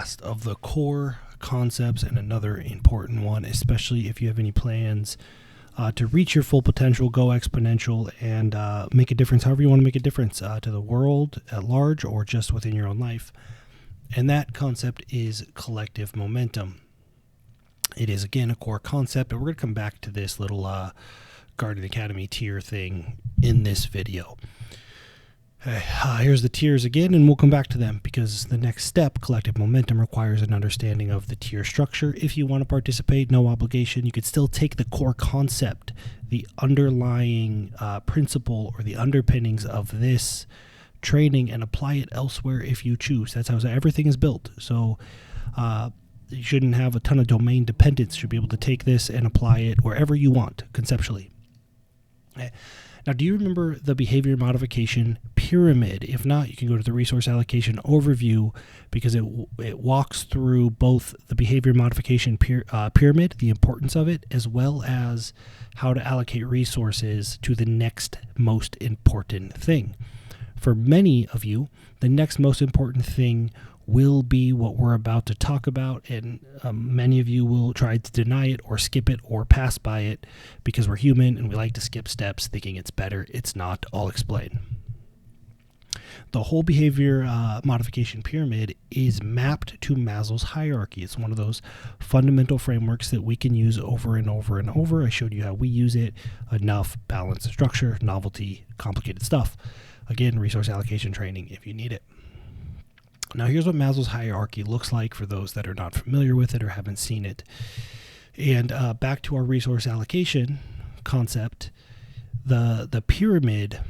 last of the core concepts and another important one, especially if you have any plans to reach your full potential, go exponential, and make a difference however you want to make a difference to the world at large or just within your own life. And that concept is collective momentum. It is, again, a core concept, and we're going to come back to this little Guardian Academy tier thing in this video. Here's the tiers again, and we'll come back to them because the next step, collective momentum, requires an understanding of the tier structure. If you want to participate, no obligation. You could still take the core concept, the underlying principle or the underpinnings of this training and apply it elsewhere if you choose. That's how everything is built. So you shouldn't have a ton of domain dependence. You should be able to take this and apply it wherever you want conceptually. Now, do you remember the behavior modification pyramid? If not, you can go to the resource allocation overview because it walks through both the behavior modification pyramid, the importance of it, as well as how to allocate resources to the next most important thing. For many of you, the next most important thing will be what we're about to talk about, and many of you will try to deny it or skip it or pass by it because we're human and we like to skip steps thinking it's better. It's not. I'll explain. The whole behavior modification pyramid is mapped to Maslow's hierarchy. It's one of those fundamental frameworks that we can use over and over and over. I showed you how we use it: enough, balance, and structure, novelty, complicated stuff. Again, resource allocation training if you need it. Now, here's what Maslow's hierarchy looks like for those that are not familiar with it or haven't seen it. And back to our resource allocation concept, the pyramid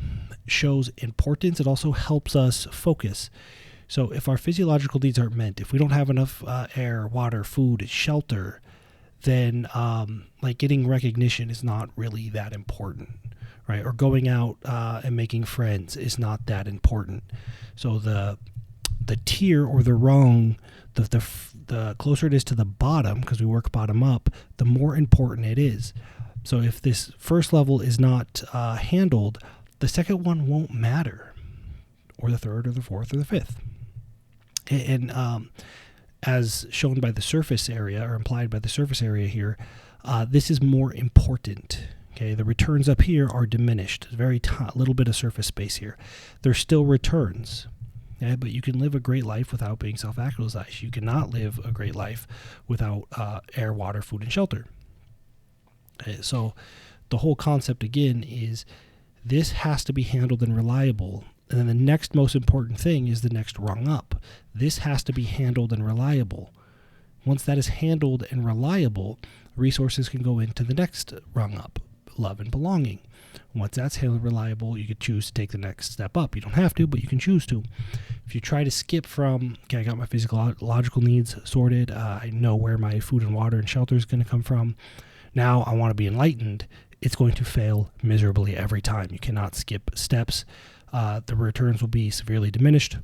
shows importance. It also helps us focus. So if our physiological needs aren't met, if we don't have enough air, water, food, shelter, then like getting recognition is not really that important, right? Or going out and making friends is not that important. So the tier or the rung, the closer it is to the bottom, because we work bottom up, the more important it is. So if this first level is not handled, the second one won't matter, or the third, or the fourth, or the fifth. And as shown by the surface area, or implied by the surface area here, this is more important. Okay, the returns up here are diminished. There's very little bit of surface space here. There's still returns. Yeah, but you can live a great life without being self-actualized. You cannot live a great life without air, water, food, and shelter. Okay, so the whole concept, again, is this has to be handled and reliable. And then the next most important thing is the next rung up. This has to be handled and reliable. Once that is handled and reliable, resources can go into the next rung up, love and belonging. Once that's handled reliable, you could choose to take the next step up. You don't have to, but you can choose to. If you try to skip from, okay, I got my physiological needs sorted, I know where my food and water and shelter is going to come from, now I want to be enlightened, it's going to fail miserably every time. You cannot skip steps. The returns will be severely diminished,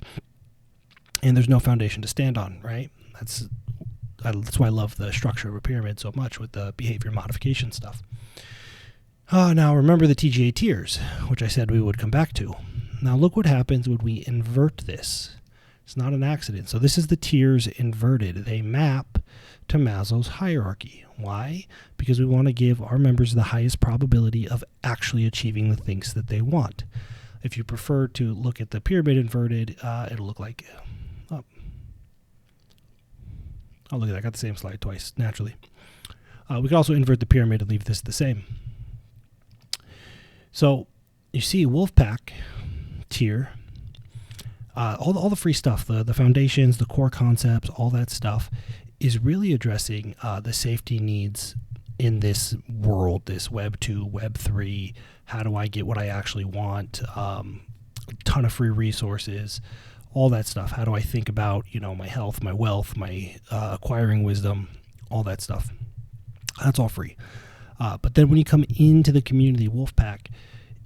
and there's no foundation to stand on, right? That's why I love the structure of a pyramid so much with the behavior modification stuff. Now, remember the TGA tiers, which I said we would come back to. Now, look what happens when we invert this. It's not an accident. So this is the tiers inverted. They map to Maslow's hierarchy. Why? Because we want to give our members the highest probability of actually achieving the things that they want. If you prefer to look at the pyramid inverted, it'll look like... Oh, look at that. I got the same slide twice, naturally. We can also invert the pyramid and leave this the same. So you see Wolfpack tier, all the free stuff, the foundations, the core concepts, all that stuff is really addressing the safety needs in this world, this Web 2, Web 3. How do I get what I actually want? A ton of free resources, all that stuff. How do I think about, my health, my wealth, my acquiring wisdom, all that stuff. That's all free. But then when you come into the community Wolfpack,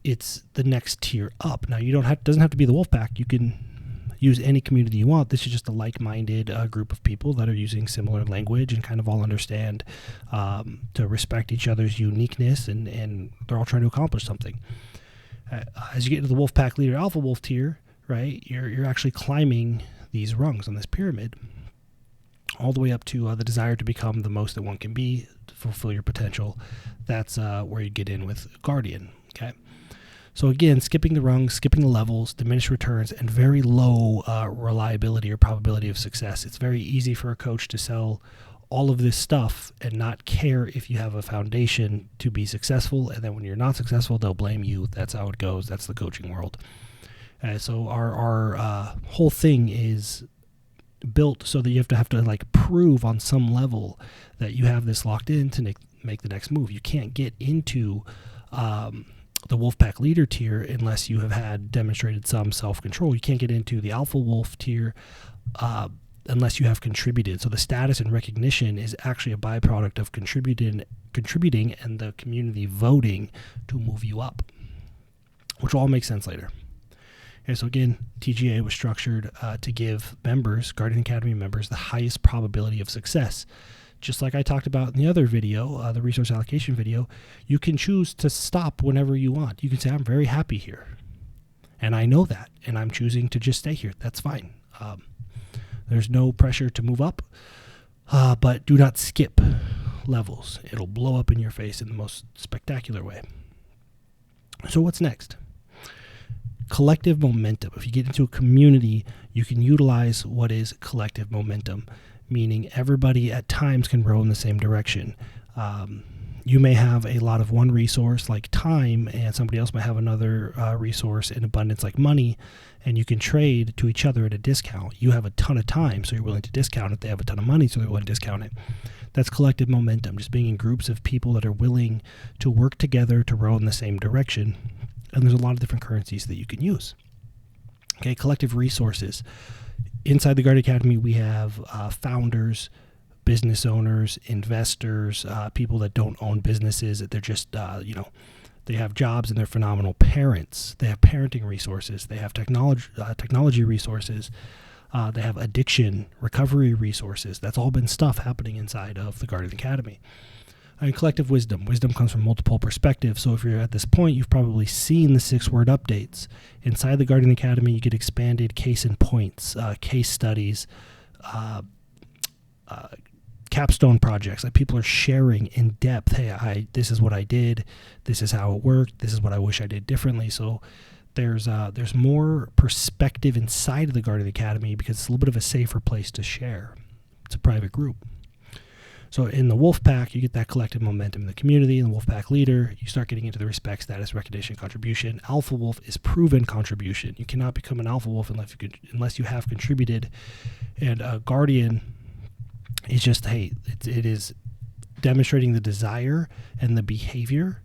it's the next tier up. Now, doesn't have to be the Wolfpack. You can use any community you want. This is just a like-minded group of people that are using similar language and kind of all understand to respect each other's uniqueness, and they're all trying to accomplish something. As you get into the Wolfpack Leader Alpha Wolf tier, right, you're actually climbing these rungs on this pyramid. all the way up to the desire to become the most that one can be, to fulfill your potential. That's where you get in with Guardian. Okay. So again, skipping the rungs, skipping the levels, diminished returns, and very low reliability or probability of success. It's very easy for a coach to sell all of this stuff and not care if you have a foundation to be successful. And then when you're not successful, they'll blame you. That's how it goes. That's the coaching world. So our whole thing is built so that you have to like prove on some level that you have this locked in to make the next move. You can't get into the Wolfpack leader tier unless you have had demonstrated some self-control. You can't get into the Alpha Wolf tier unless you have contributed. So the status and recognition is actually a byproduct of contributing and the community voting to move you up, which will all make sense later. Okay, so again, TGA was structured to give members, Guardian Academy members, the highest probability of success. Just like I talked about in the other video, the resource allocation video, you can choose to stop whenever you want. You can say, I'm very happy here. And I know that, and I'm choosing to just stay here. That's fine. There's no pressure to move up, but do not skip levels. It'll blow up in your face in the most spectacular way. So what's next? Collective momentum. If you get into a community, you can utilize what is collective momentum, meaning everybody at times can row in the same direction. You may have a lot of one resource like time, and somebody else might have another resource in abundance like money, and you can trade to each other at a discount. You have a ton of time, so you're willing to discount it. They have a ton of money, so they're willing to discount it. That's collective momentum, just being in groups of people that are willing to work together to row in the same direction. And there's a lot of different currencies that you can use. Okay, collective resources. Inside the Guard Academy, we have founders, business owners, investors, people that don't own businesses. They're just, they have jobs and they're phenomenal parents. They have parenting resources. They have technology resources. They have addiction recovery resources. That's all been stuff happening inside of the Guardian Academy. And collective wisdom. Wisdom comes from multiple perspectives. So if you're at this point, you've probably seen the 6-word updates. Inside the Guardian Academy, you get expanded case and points, case studies, capstone projects. Like people are sharing in depth. Hey, this is what I did. This is how it worked. This is what I wish I did differently. So there's more perspective inside of the Guardian Academy because it's a little bit of a safer place to share. It's a private group. So in the Wolfpack, you get that collective momentum in the community. In the Wolfpack leader, you start getting into the respect, status, recognition, contribution. Alpha Wolf is proven contribution. You cannot become an Alpha Wolf unless you have contributed. And Guardian is just, hey, it is demonstrating the desire and the behavior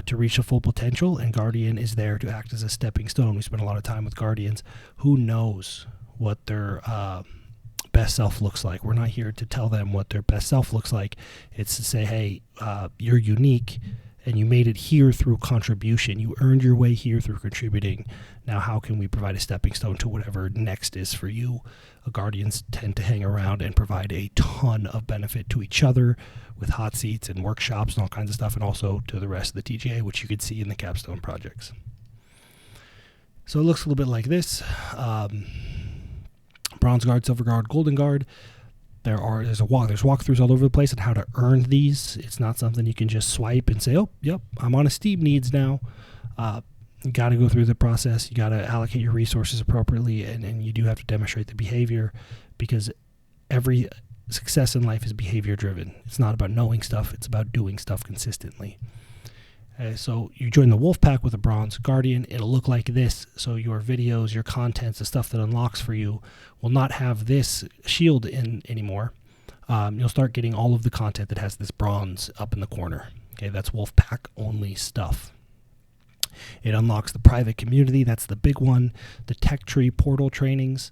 to reach a full potential. And Guardian is there to act as a stepping stone. We spend a lot of time with Guardians. Who knows what their best self looks like? We're not here to tell them what their best self looks like. It's to say, hey, you're unique and you made it here through contribution. You earned your way here through contributing. Now, how can we provide a stepping stone to whatever next is for you? Guardians tend to hang around and provide a ton of benefit to each other with hot seats and workshops and all kinds of stuff, and also to the rest of the TGA, which you could see in the capstone projects. So it looks a little bit like this. Bronze Guard, Silver Guard, Golden Guard. There's walkthroughs all over the place on how to earn these. It's not something you can just swipe and say, oh, yep, I'm on a Steam Needs now. You got to go through the process. You got to allocate your resources appropriately, and you do have to demonstrate the behavior, because every success in life is behavior driven. It's not about knowing stuff. It's about doing stuff consistently. So you join the Wolfpack with a Bronze Guardian. It'll look like this. So your videos, your contents, the stuff that unlocks for you will not have this shield in anymore. You'll start getting all of the content that has this bronze up in the corner. Okay, that's Wolfpack only stuff. It unlocks the private community. That's the big one. The Tech Tree portal trainings,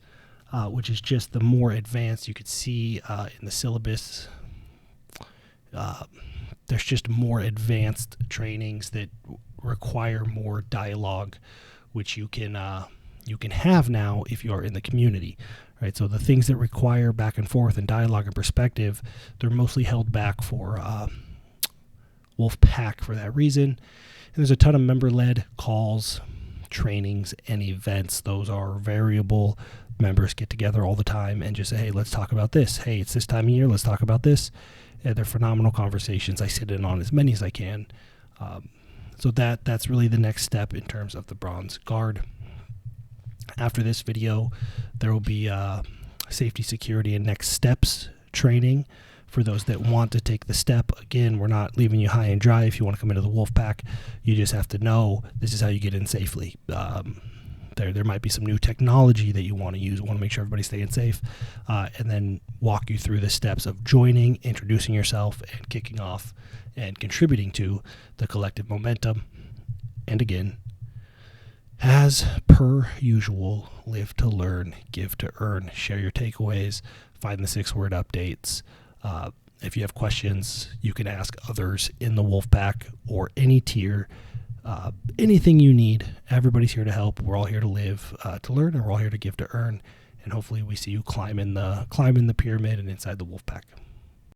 which is just the more advanced. You could see in the syllabus, there's just more advanced trainings that require more dialogue, which you can have now if you are in the community, right? So the things that require back and forth and dialogue and perspective, they're mostly held back for Wolfpack for that reason. And there's a ton of member-led calls, trainings, and events. Those are variable. members get together all the time and just say, hey, let's talk about this. Hey, it's this time of year, let's talk about this. They're phenomenal conversations. I sit in on as many as I can. So that's really the next step in terms of the Bronze Guard. After this video, there will be safety, security, and next steps training for those that want to take the step. Again, we're not leaving you high and dry. If you want to come into the wolf pack, you just have to know this is how you get in safely. There might be some new technology that you want to use. Want to make sure everybody's staying safe, and then walk you through the steps of joining, introducing yourself, and kicking off and contributing to the collective momentum. And again, as per usual, live to learn, give to earn. Share your takeaways, find the 6-word updates. If you have questions, you can ask others in the wolf pack or any tier. Anything you need, everybody's here to help. We're all here to live, to learn, and we're all here to give to earn. And hopefully we see you climb in the pyramid and inside the wolf pack.